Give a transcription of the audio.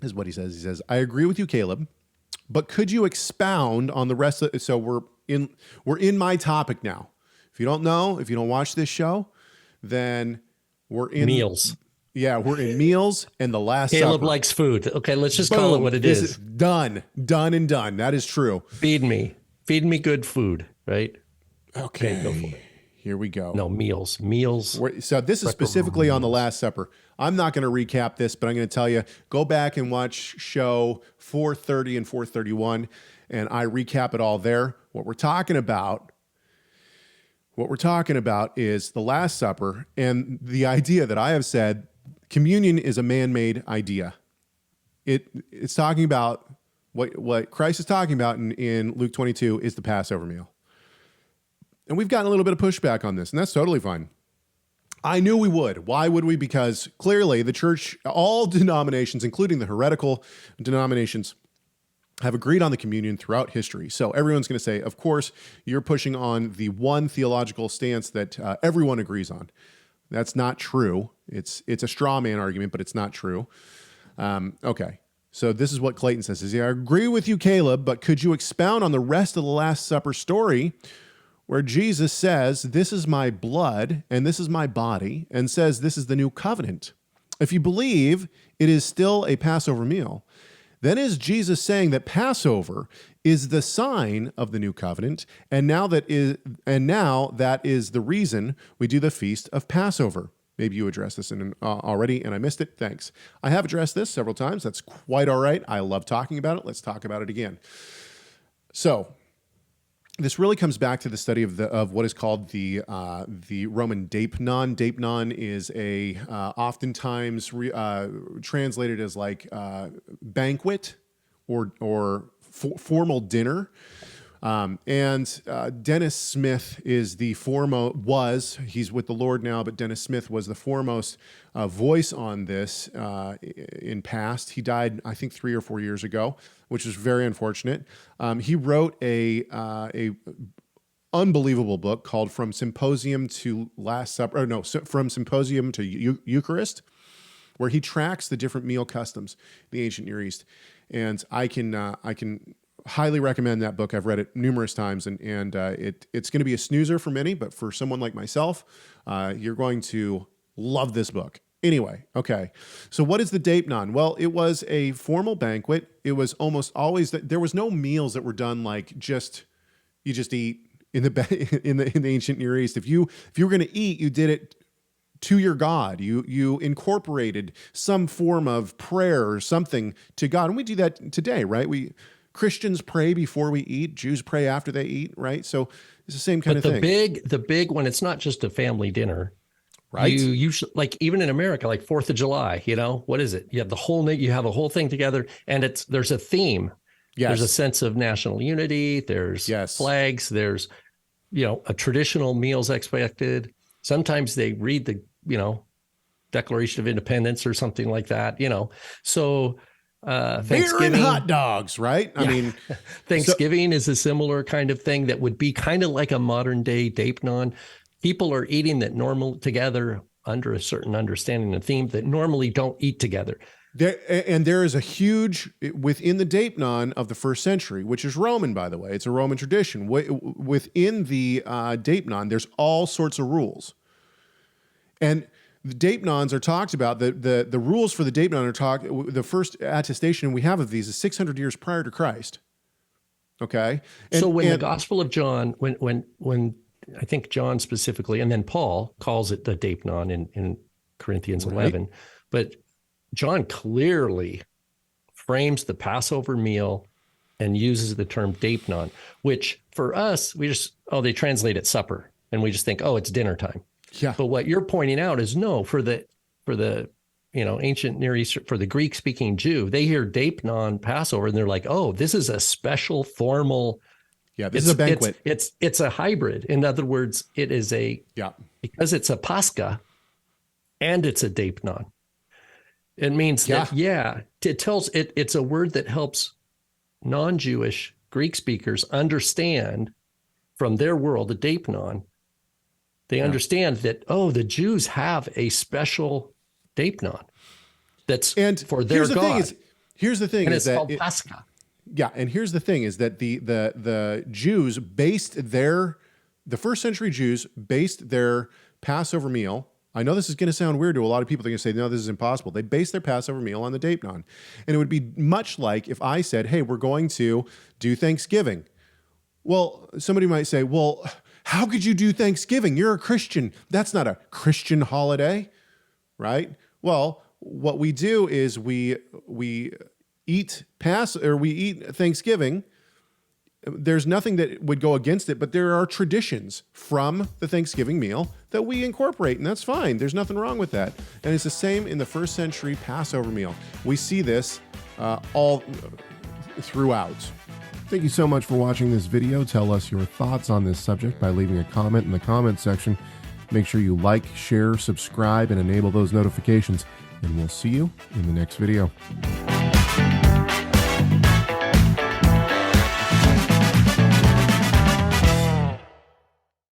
is what he says. He says, I agree with you, Caleb, but could you expound on the rest of, so we're in my topic now. If you don't know, if you don't watch this show, then we're in meals. Yeah, we're in meals and the Last Caleb Supper. likes food. Okay, let's just call it what it is. Done and done. That is true. Feed me good food, right? Okay, go for it. Here we go. No, meals. So this is specifically on the Last Supper. I'm not going to recap this, but I'm going to tell you, go back and watch show 430 and 431, and I recap it all there. What we're talking about is the Last Supper and the idea that I have said communion is a man-made idea. It's talking about what Christ is talking about in Luke 22 is the Passover meal. And we've gotten a little bit of pushback on this, and that's totally fine. I knew we would. Why would we? Because clearly the church, all denominations, including the heretical denominations, have agreed on the communion throughout history. So everyone's going to say, of course, you're pushing on the one theological stance that everyone agrees on. That's not true. It's a straw man argument, but it's not true. Okay. So this is what Clayton says. He says, I agree with you, Caleb, but could you expound on the rest of the Last Supper story where Jesus says, this is my blood and this is my body, and says this is the new covenant? If you believe it is still a Passover meal, then is Jesus saying that Passover is the sign of the new covenant, and now that is the reason we do the feast of Passover? Maybe you addressed this already and I missed it. Thanks. I have addressed this several times. That's quite all right. I love talking about it. Let's talk about it again. So this really comes back to the study of what is called the Roman Daipnon. Daipnon is a oftentimes translated as like banquet or formal dinner. And Dennis Smith is the foremost, he's with the Lord now, but Dennis Smith was the foremost voice on this in past. He died, I think, 3 or 4 years ago, which is very unfortunate. He wrote a unbelievable book called From Symposium to Last Supper, From Symposium to Eucharist, where he tracks the different meal customs in the ancient Near East. And I can highly recommend that book. I've read it numerous times, and it's going to be a snoozer for many, but for someone like myself, you're going to love this book. Anyway, okay. So what is the Daipnon? Well, it was a formal banquet. It was almost always there was no meals that were done like you just eat in the ancient Near East. If you were going to eat, you did it to your God. You incorporated some form of prayer or something to God, and we do that today, right? Christians pray before we eat. Jews pray after they eat, right? So it's the same kind of thing. The big one, it's not just a family dinner, right? You usually, like even in America, like 4th of July, what is it? You have you have a whole thing together, and there's a theme. Yes. There's a sense of national unity. There's flags. There's, a traditional meals expected. Sometimes they read the, Declaration of Independence or something like that, So Thanksgiving, beer and hot dogs, right? I mean, Thanksgiving is a similar kind of thing that would be kind of like a modern day Daipnon. People are eating that normal together under a certain understanding and theme that normally don't eat together. There is a huge, within the Daipnon of the first century, which is Roman, by the way, it's a Roman tradition. Within the Daipnon, there's all sorts of rules. And the Daipnons are talked about. The rules for the Daipnon are talked. The first attestation we have of these is 600 years prior to Christ. Okay. So when the Gospel of John, when I think John specifically, and then Paul calls it the Daipnon in Corinthians 11, but John clearly frames the Passover meal and uses the term Daipnon, which for us, they translate it supper, and we just think, it's dinner time. Yeah. But what you're pointing out is no, for the ancient Near East, for the Greek speaking Jew, they hear Daipnon Passover and they're like, this is a special formal. Yeah, this is a banquet. It's a hybrid. In other words, it is because it's a Pascha and it's a Daipnon. It means that, it tells it's a word that helps non-Jewish Greek speakers understand from their world, the Daipnon. They understand that, the Jews have a special Daipnon that's for their God. Here's the thing, and is it's that called Pascha. Yeah, and here's the thing, is that the Jews the first century Jews based their Passover meal. I know this is going to sound weird to a lot of people. They're going to say, no, this is impossible. They based their Passover meal on the Deipnon. And it would be much like if I said, hey, we're going to do Thanksgiving. Well, somebody might say, well, how could you do Thanksgiving? You're a Christian. That's not a Christian holiday, right? Well, what we do is we eat Thanksgiving. There's nothing that would go against it, but there are traditions from the Thanksgiving meal that we incorporate, and that's fine. There's nothing wrong with that. And it's the same in the first century Passover meal. We see this all throughout. Thank you so much for watching this video. Tell us your thoughts on this subject by leaving a comment in the comment section. Make sure you like, share, subscribe, and enable those notifications. And we'll see you in the next video.